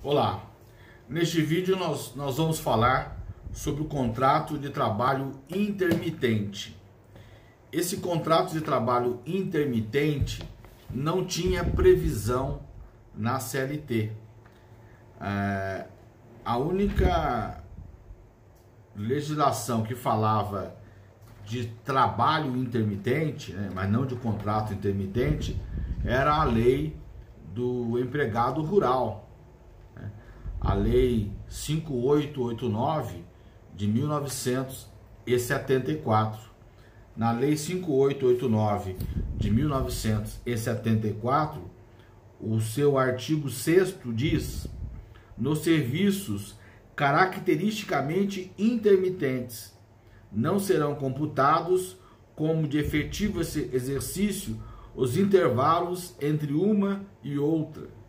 Olá, neste vídeo nós vamos falar sobre o contrato de trabalho intermitente. Esse contrato de trabalho intermitente não tinha previsão na CLT. A única legislação que falava de trabalho intermitente, mas não de contrato intermitente, era a lei do empregado rural. A Lei 5889 de 1974. Na Lei 5889 de 1974, o seu artigo 6º diz: nos serviços caracteristicamente intermitentes não serão computados como de efetivo exercício os intervalos entre uma e outra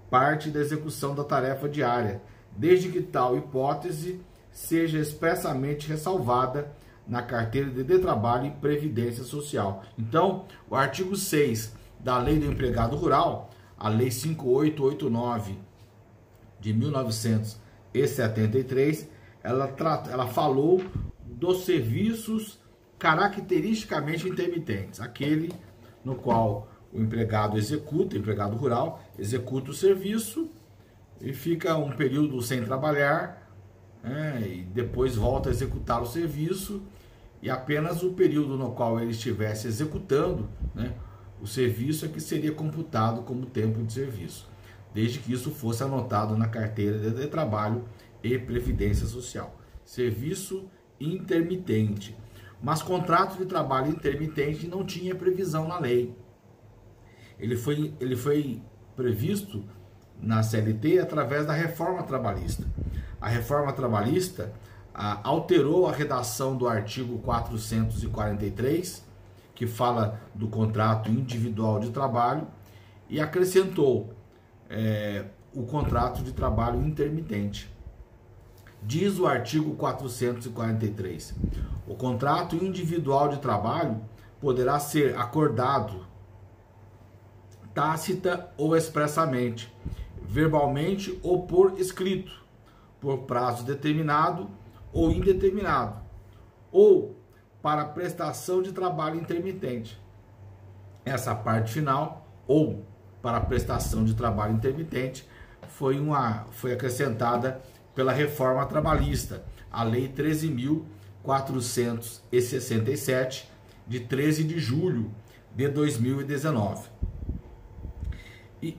parte da execução da tarefa diária, desde que tal hipótese seja expressamente ressalvada na carteira de trabalho e previdência social. Então, o artigo 6 da Lei do Empregado Rural, a Lei 5889 de 1973, ela falou dos serviços caracteristicamente intermitentes, aquele no qual o empregado rural, executa o serviço e fica um período sem trabalhar, e depois volta a executar o serviço, e apenas o período no qual ele estivesse executando, o serviço é que seria computado como tempo de serviço, desde que isso fosse anotado na carteira de trabalho e previdência social. Serviço intermitente. Mas contrato de trabalho intermitente não tinha previsão na lei. Ele foi previsto na CLT através da reforma trabalhista. A reforma trabalhista alterou a redação do artigo 443, que fala do contrato individual de trabalho, e acrescentou o contrato de trabalho intermitente. Diz o artigo 443: o contrato individual de trabalho poderá ser acordado tácita ou expressamente, verbalmente ou por escrito, por prazo determinado ou indeterminado, ou para prestação de trabalho intermitente. Essa parte final, ou para prestação de trabalho intermitente, foi acrescentada pela reforma trabalhista, a Lei 13.467, de 13 de julho de 2019.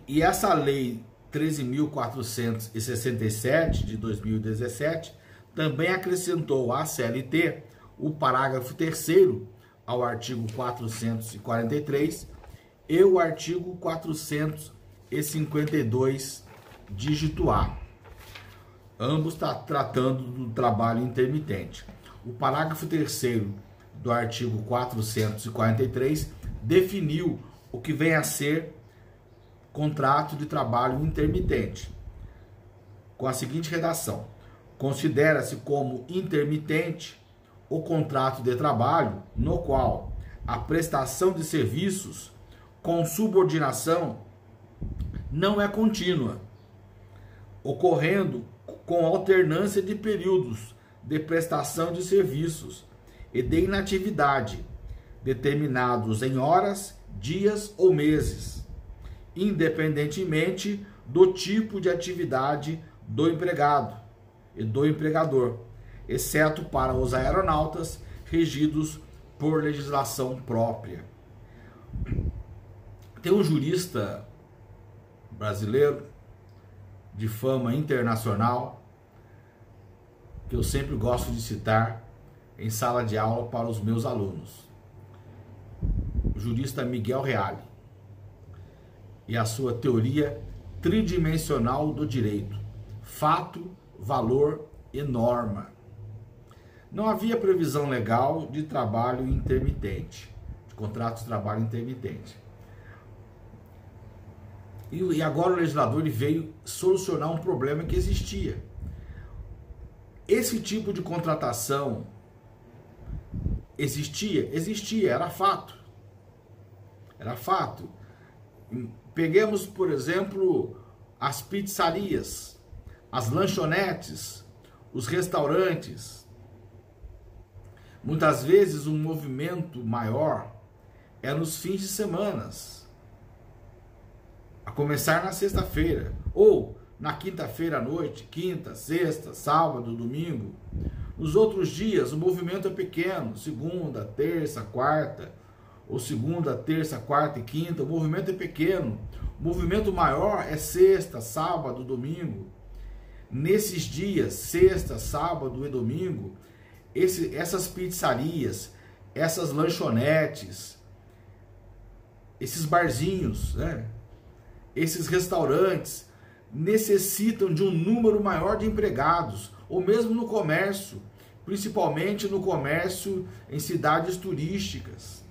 E essa Lei 13.467 de 2017 também acrescentou à CLT o parágrafo 3º ao artigo 443 e o artigo 452, dígito A. Ambos tratando do trabalho intermitente. O parágrafo 3º do artigo 443 definiu o que vem a ser contrato de trabalho intermitente, com a seguinte redação: considera-se como intermitente o contrato de trabalho no qual a prestação de serviços com subordinação não é contínua, ocorrendo com alternância de períodos de prestação de serviços e de inatividade, determinados em horas, dias ou meses, independentemente do tipo de atividade do empregado e do empregador, exceto para os aeronautas regidos por legislação própria. Tem um jurista brasileiro de fama internacional que eu sempre gosto de citar em sala de aula para os meus alunos, o jurista Miguel Reale, e a sua teoria tridimensional do direito: fato, valor e norma. Não havia previsão legal de trabalho intermitente, de contrato de trabalho intermitente. E agora o legislador veio solucionar um problema que existia. Esse tipo de contratação existia, era fato. Era fato. Peguemos, por exemplo, as pizzarias, as lanchonetes, os restaurantes. Muitas vezes um movimento maior é nos fins de semana, a começar na sexta-feira ou na quinta-feira à noite, quinta, sexta, sábado, domingo. Nos outros dias o movimento é pequeno, segunda, terça, quarta, ou segunda, terça, quarta e quinta, o movimento é pequeno. O movimento maior é sexta, sábado, domingo. Nesses dias, sexta, sábado e domingo, essas pizzarias, essas lanchonetes, esses barzinhos, né? Esses restaurantes necessitam de um número maior de empregados, ou mesmo no comércio, principalmente no comércio em cidades turísticas,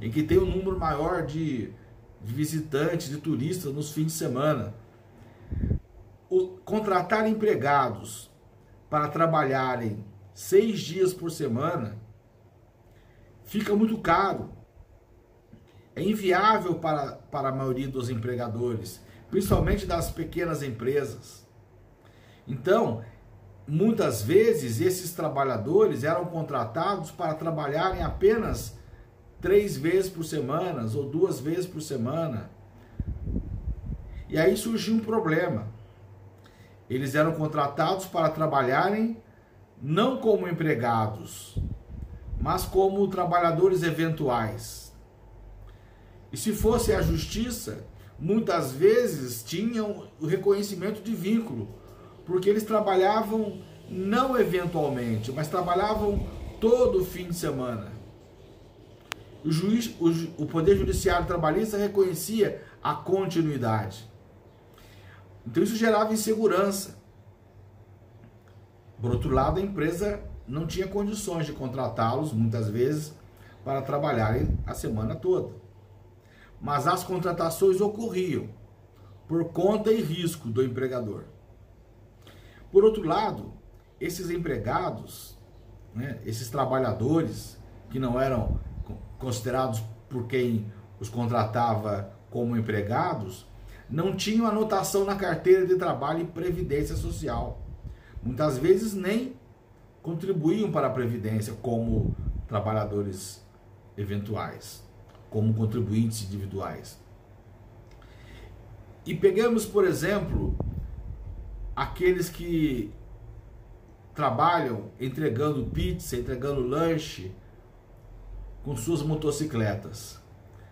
em que tem um número maior de visitantes, de turistas nos fins de semana. Contratar empregados para trabalharem 6 dias por semana fica muito caro. É inviável para a maioria dos empregadores, principalmente das pequenas empresas. Então, muitas vezes esses trabalhadores eram contratados para trabalharem apenas 3 vezes por semana ou 2 vezes por semana. E aí surgiu um problema. Eles eram contratados para trabalharem não como empregados, mas como trabalhadores eventuais. E se fosse a justiça, muitas vezes tinham o reconhecimento de vínculo, porque eles trabalhavam não eventualmente, mas trabalhavam todo fim de semana. O Poder Judiciário Trabalhista reconhecia a continuidade. Então isso gerava insegurança. Por outro lado, a empresa não tinha condições de contratá-los, muitas vezes, para trabalharem a semana toda. Mas as contratações ocorriam por conta e risco do empregador. Por outro lado, esses empregados, né, esses trabalhadores que não eram considerados por quem os contratava como empregados, não tinham anotação na carteira de trabalho e previdência social. Muitas vezes nem contribuíam para a previdência como trabalhadores eventuais, como contribuintes individuais. E pegamos, por exemplo, aqueles que trabalham entregando pizza, entregando lanche com suas motocicletas.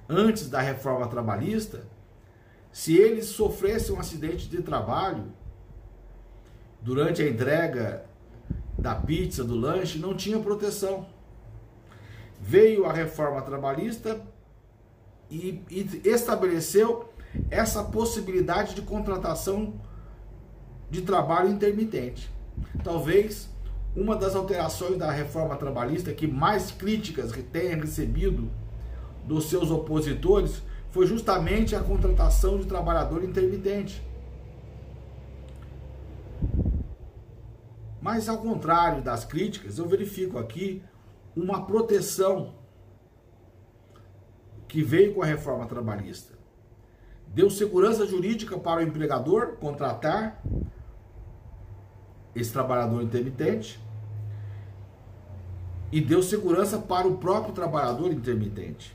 Antes da reforma trabalhista, se eles sofressem um acidente de trabalho durante a entrega da pizza, do lanche, não tinha proteção. Veio a reforma trabalhista e estabeleceu essa possibilidade de contratação de trabalho intermitente. Talvez uma das alterações da reforma trabalhista que mais críticas tenha recebido dos seus opositores foi justamente a contratação de trabalhador intermitente. Mas ao contrário das críticas, eu verifico aqui uma proteção que veio com a reforma trabalhista. Deu segurança jurídica para o empregador contratar esse trabalhador intermitente e deu segurança para o próprio trabalhador intermitente.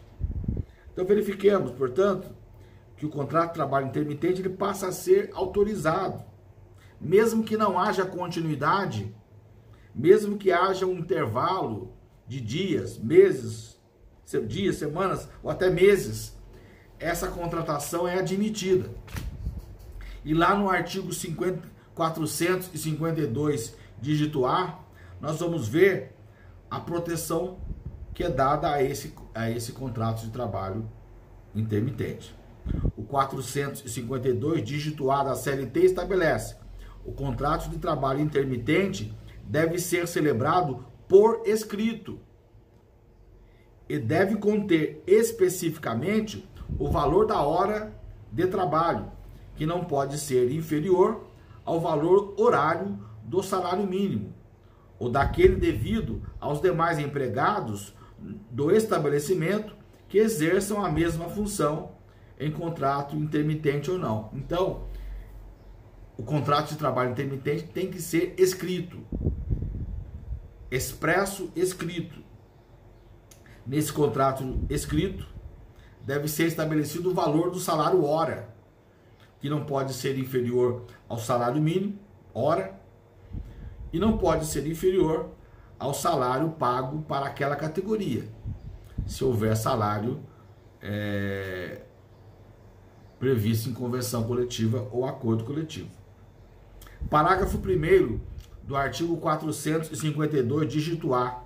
Então verifiquemos, portanto, que o contrato de trabalho intermitente ele passa a ser autorizado, mesmo que não haja continuidade, mesmo que haja um intervalo de dias, meses, semanas ou até meses, essa contratação é admitida. E lá no artigo 452, dígito A, nós vamos ver a proteção que é dada a esse contrato de trabalho intermitente. O 452, dígito A da CLT estabelece: o contrato de trabalho intermitente deve ser celebrado por escrito e deve conter especificamente o valor da hora de trabalho, que não pode ser inferior ao valor horário do salário mínimo, ou daquele devido aos demais empregados do estabelecimento que exerçam a mesma função em contrato intermitente ou não. Então, o contrato de trabalho intermitente tem que ser escrito, expresso, escrito. Nesse contrato escrito, deve ser estabelecido o valor do salário hora, que não pode ser inferior ao salário mínimo, hora, e não pode ser inferior ao salário pago para aquela categoria, se houver salário previsto em convenção coletiva ou acordo coletivo. Parágrafo 1º do artigo 452, dígito A.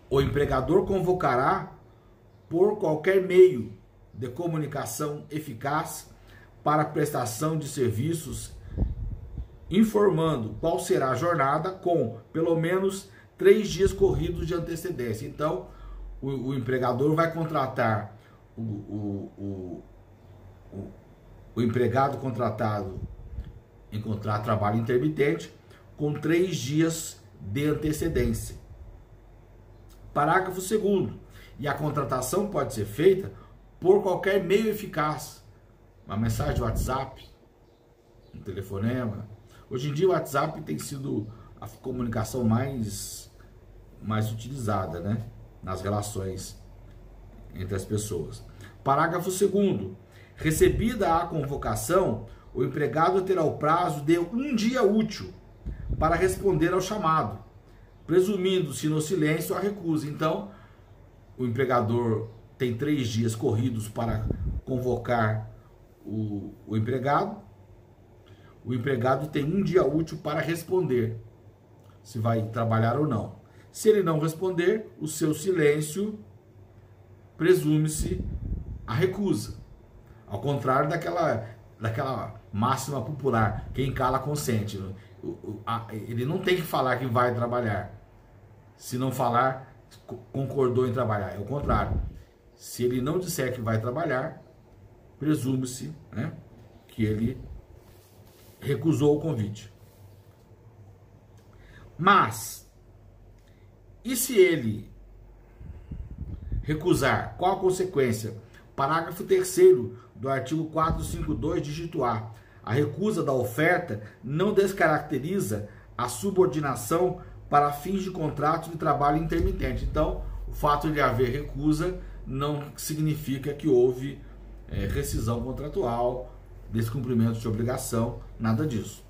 O empregador convocará por qualquer meio de comunicação eficaz para prestação de serviços, informando qual será a jornada com pelo menos 3 dias corridos de antecedência. Então, o empregador vai contratar o empregado contratado em contrato de trabalho intermitente com 3 dias de antecedência. Parágrafo 2º. E a contratação pode ser feita por qualquer meio eficaz. Uma mensagem de WhatsApp, um telefonema. Hoje em dia o WhatsApp tem sido a comunicação mais utilizada, né, nas relações entre as pessoas. Parágrafo 2º. Recebida a convocação, o empregado terá o prazo de 1 dia útil para responder ao chamado, presumindo-se no silêncio a recusa. Então, o empregador tem 3 dias corridos para convocar o empregado. O empregado tem 1 dia útil para responder se vai trabalhar ou não. Se ele não responder, o seu silêncio presume-se a recusa. Ao contrário daquela máxima popular, quem cala consente. Ele não tem que falar que vai trabalhar. Se não falar, concordou em trabalhar. É o contrário. Se ele não disser que vai trabalhar, presume-se, né, que ele recusou o convite. Mas, e se ele recusar? Qual a consequência? Parágrafo 3º do artigo 452, dígito A. A recusa da oferta não descaracteriza a subordinação para fins de contrato de trabalho intermitente. Então, o fato de haver recusa não significa que houve rescisão contratual, descumprimento de obrigação, nada disso.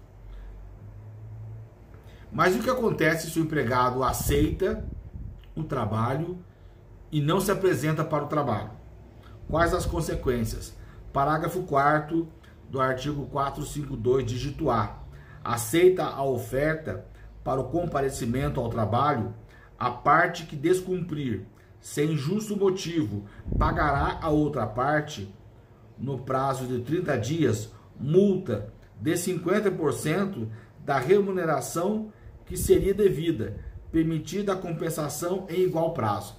Mas o que acontece se o empregado aceita o trabalho e não se apresenta para o trabalho? Quais as consequências? Parágrafo 4º do artigo 452, dígito A. Aceita a oferta para o comparecimento ao trabalho, a parte que descumprir, sem justo motivo, pagará a outra parte, no prazo de 30 dias, multa de 50% da remuneração que seria devida, permitida a compensação em igual prazo.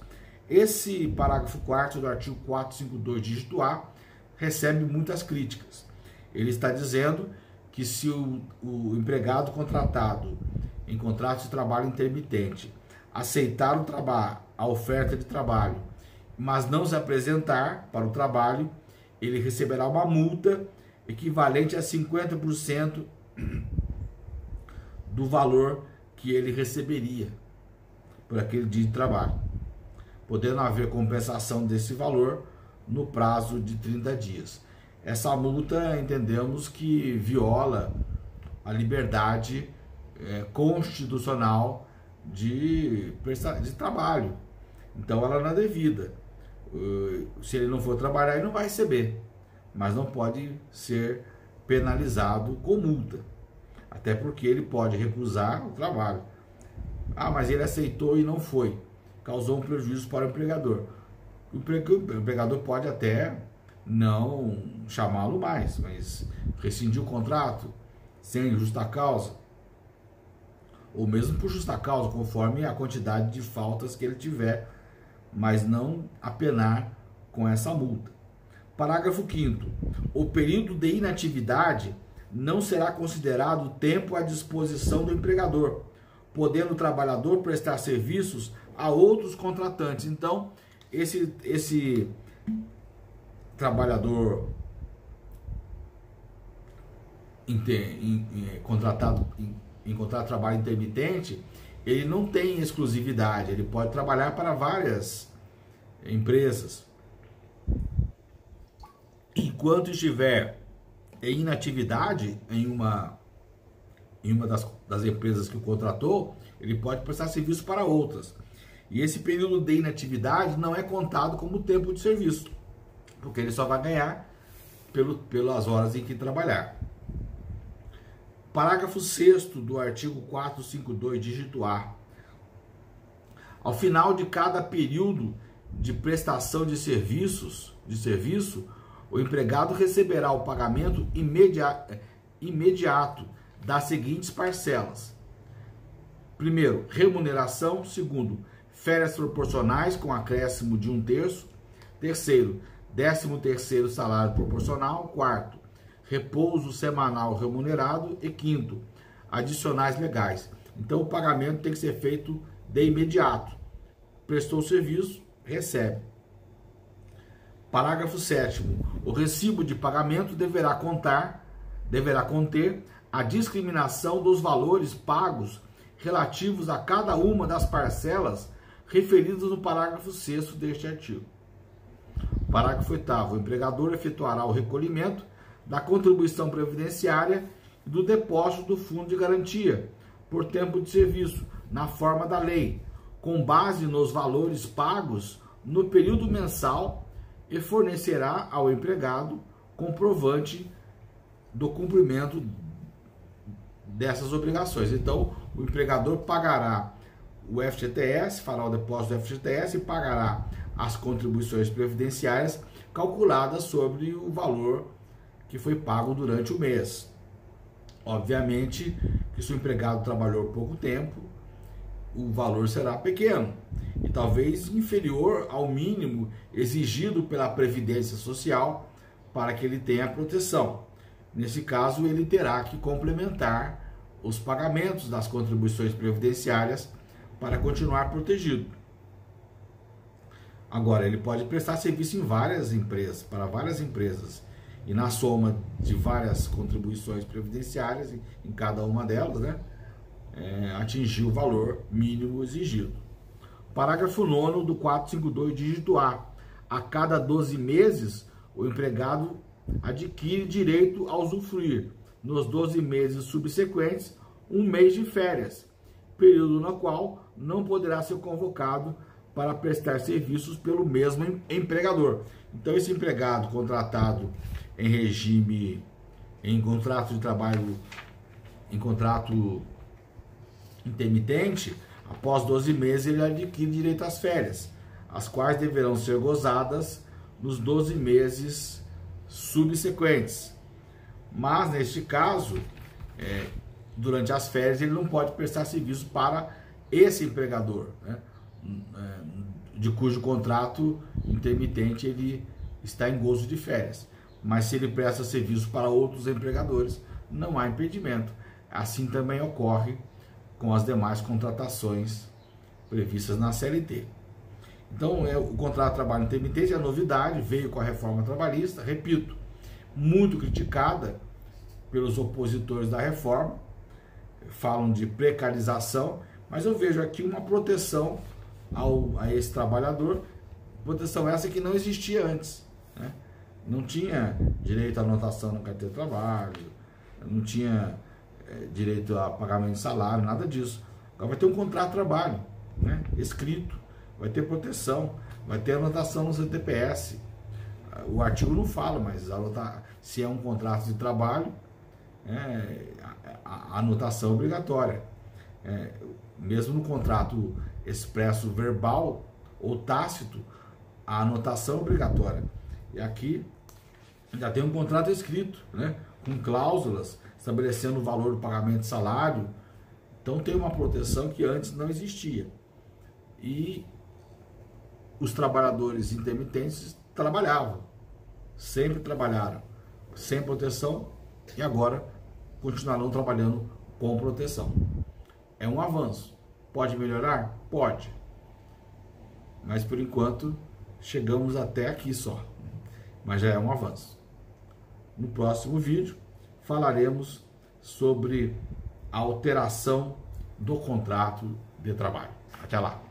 Esse parágrafo 4º do artigo 452, dígito A, recebe muitas críticas. Ele está dizendo que se o empregado contratado em contrato de trabalho intermitente aceitar o trabalho, a oferta de trabalho, mas não se apresentar para o trabalho, ele receberá uma multa equivalente a 50% do valor que ele receberia por aquele dia de trabalho, podendo haver compensação desse valor no prazo de 30 dias. Essa multa, entendemos que viola a liberdade constitucional de trabalho. Então ela não é devida. Se ele não for trabalhar, ele não vai receber, mas não pode ser penalizado com multa, até porque ele pode recusar o trabalho. Ah, mas ele aceitou e não foi, causou um prejuízo para o empregador. O empregador pode até não chamá-lo mais, mas rescindir o contrato sem justa causa, ou mesmo por justa causa, conforme a quantidade de faltas que ele tiver, mas não apenar com essa multa. Parágrafo 5º. O período de inatividade não será considerado tempo à disposição do empregador, podendo o trabalhador prestar serviços a outros contratantes. Então, esse trabalhador contratado em contrato de trabalho intermitente, ele não tem exclusividade, ele pode trabalhar para várias empresas. Enquanto estiver em inatividade em uma das empresas que o contratou, ele pode prestar serviço para outras. E esse período de inatividade não é contado como tempo de serviço, porque ele só vai ganhar pelas horas em que trabalhar. Parágrafo 6º do artigo 452, dígito A. Ao final de cada período de prestação de serviço, o empregado receberá o pagamento imediato das seguintes parcelas. Primeiro, remuneração. Segundo, férias proporcionais com acréscimo de 1/3. Terceiro, 13º salário proporcional. Quarto, repouso semanal remunerado. E quinto, adicionais legais. Então o pagamento tem que ser feito de imediato. Prestou o serviço, recebe. Parágrafo 7º. O recibo de pagamento deverá conter a discriminação dos valores pagos relativos a cada uma das parcelas referidas no parágrafo 6º deste artigo. Parágrafo 8º. O empregador efetuará o recolhimento da contribuição previdenciária e do depósito do fundo de garantia por tempo de serviço, na forma da lei, com base nos valores pagos no período mensal, e fornecerá ao empregado comprovante do cumprimento dessas obrigações. Então, o empregador pagará o FGTS, fará o depósito do FGTS e pagará as contribuições previdenciárias calculadas sobre o valor que foi pago durante o mês. Obviamente que se o empregado trabalhou pouco tempo, o valor será pequeno e talvez inferior ao mínimo exigido pela Previdência Social para que ele tenha proteção. Nesse caso, ele terá que complementar os pagamentos das contribuições previdenciárias para continuar protegido. Agora, ele pode prestar serviço em várias empresas, para várias empresas, e na soma de várias contribuições previdenciárias, em cada uma delas, né, atingir o valor mínimo exigido. Parágrafo 9º do 452, dígito A. A cada 12 meses, o empregado adquire direito a usufruir, nos 12 meses subsequentes, 1 mês de férias, período no qual não poderá ser convocado para prestar serviços pelo mesmo empregador. Então, esse empregado contratado em contrato de trabalho, em contrato intermitente, após 12 meses ele adquire direito às férias, as quais deverão ser gozadas nos 12 meses subsequentes. Mas, neste caso, durante as férias, ele não pode prestar serviço para esse empregador, né, de cujo contrato intermitente ele está em gozo de férias. Mas se ele presta serviço para outros empregadores, não há impedimento. Assim também ocorre com as demais contratações previstas na CLT. Então, o contrato de trabalho intermitente é a novidade, veio com a reforma trabalhista, repito, muito criticada pelos opositores da reforma, falam de precarização, mas eu vejo aqui uma proteção a esse trabalhador, proteção essa que não existia antes, né? Não tinha direito à anotação na carteira de trabalho, não tinha direito a pagamento de salário, nada disso. Agora vai ter um contrato de trabalho, né, escrito, vai ter proteção, vai ter anotação no CTPS. O artigo não fala, mas se é um contrato de trabalho, a anotação é obrigatória. Mesmo no contrato expresso verbal ou tácito, a anotação é obrigatória. E aqui já tem um contrato escrito, né, com cláusulas estabelecendo o valor do pagamento de salário. Então tem uma proteção que antes não existia. E os trabalhadores intermitentes trabalhavam, sempre trabalharam sem proteção e agora continuarão trabalhando com proteção. É um avanço. Pode melhorar? Pode. Mas por enquanto chegamos até aqui só. Mas já é um avanço. No próximo vídeo falaremos sobre a alteração do contrato de trabalho. Até lá!